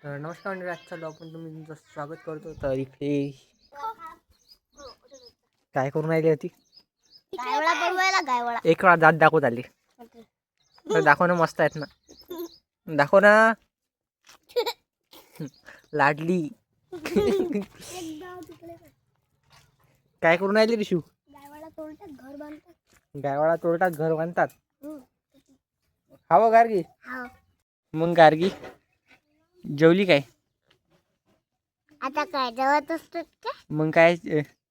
तर नमस्कार मंडळी, आज चालू आपण तुमचं स्वागत करतो. तर इकडे काय करून राहिली होती? एक वेळा दात दाखवत आली. दाखव ना, मस्त आहेत ना, दाखव ना लाडली. काय करून राहिली रिशू? गायवाळा तोरटात घर बांधतात. हवं गार्गी? मग गार्गी जेवली काय? आता काय जेवत असतात का? मग काय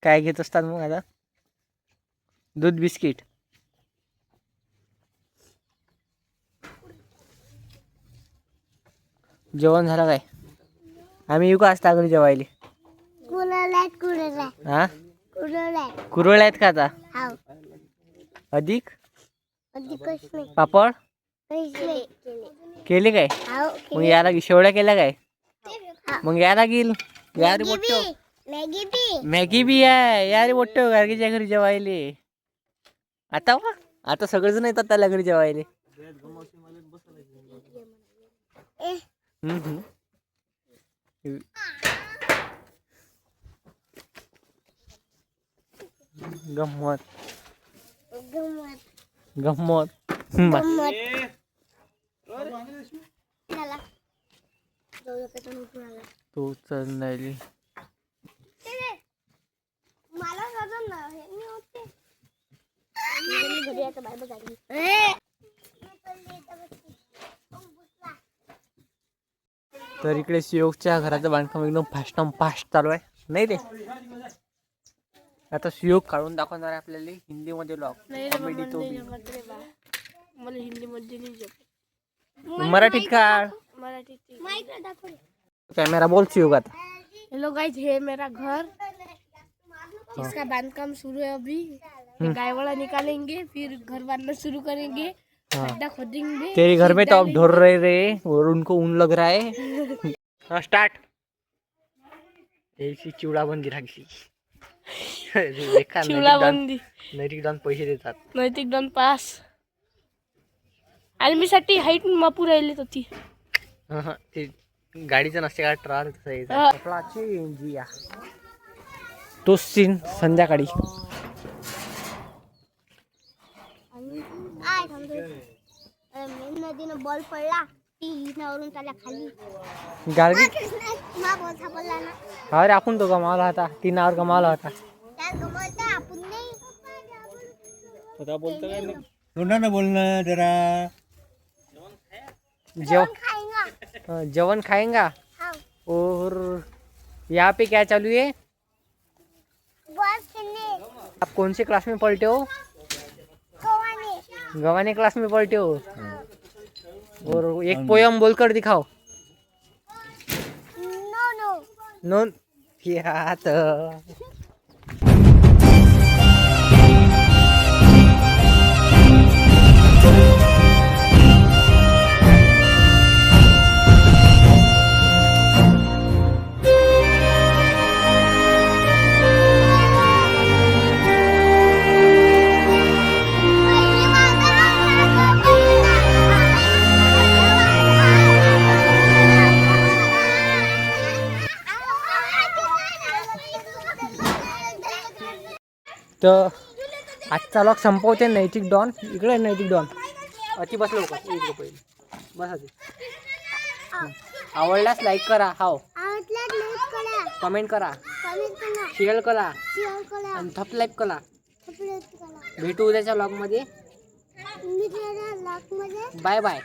काय घेत असतात मग आता? दूध बिस्किट. जेवण झालं काय? आम्ही येऊ का आज घरी जेवायला? हा, कुरवड्या आहेत का आता? अधिक पापड केले काय? मग याला शेवड्या केल्या काय? मग या लागेल यार मोठं. मॅगी बी आहे यार मोठं गार्गीच्या घरी जेवायले. आता आता सगळेजण येतात त्याला घरी जेवायले. गंमत गंमत तू चल नाही तर इकडे सुयोगच्या घराचं बांधकाम एकदम फास्ट चालू आहे नाही रे. आता सुयोग काढून दाखवणार आहे आपल्याला हिंदीमध्ये ब्लॉग. कॉमेडी तो मला हिंदी मध्ये नाही मराठीत काढ. कॅमेरा बोल सुयोग आता. हेलो गाइस, ये मेरा घर, इसका बांधकाम शुरू है अभी. गायवाड़ा निकालेंगे, फिर घर बांधना शुरू करेंगे, गड्ढा खोदेंगे. तेरे घर में तो अब ढोर रहे रे और उनको ऊन लग रहा है. हाँ स्टार्ट. ऐसी चिवडा बंदी लागली. चिवडा बंदी. नैतिक दान पैसे देतात. नैतिक दान पास. आर्मीसाठी हाईट मापू राहिली होती. ते गाडीचं नसते का ट्राल जिया. तो सीन संध्याकाळी. नदीनं बॉल पडला वरून त्याला खाली गाडी. अरे आपण तो गमावला होता, 3 आवर गमावला होता. बोलना जरा. जवन खाएंगा और यहाँ पे क्या चालू है? आप कौन से क्लास में पढ़ते हो? गवाने क्लास में पढ़ते हो. और एक पोयम बोलकर दिखाओ. नो क्या तो तर आजचा लॉक संपवते. नैतिक डॉन इकडे. नैतिक डॉन अति बसलो का इकडे पहिले बस. आवडल्यास लाईक करा, हाव कमेंट करा, शेअर करा आणि सबस्क्राईब करा. भेटू उद्याच्या लॉग मध्ये. Bye bye.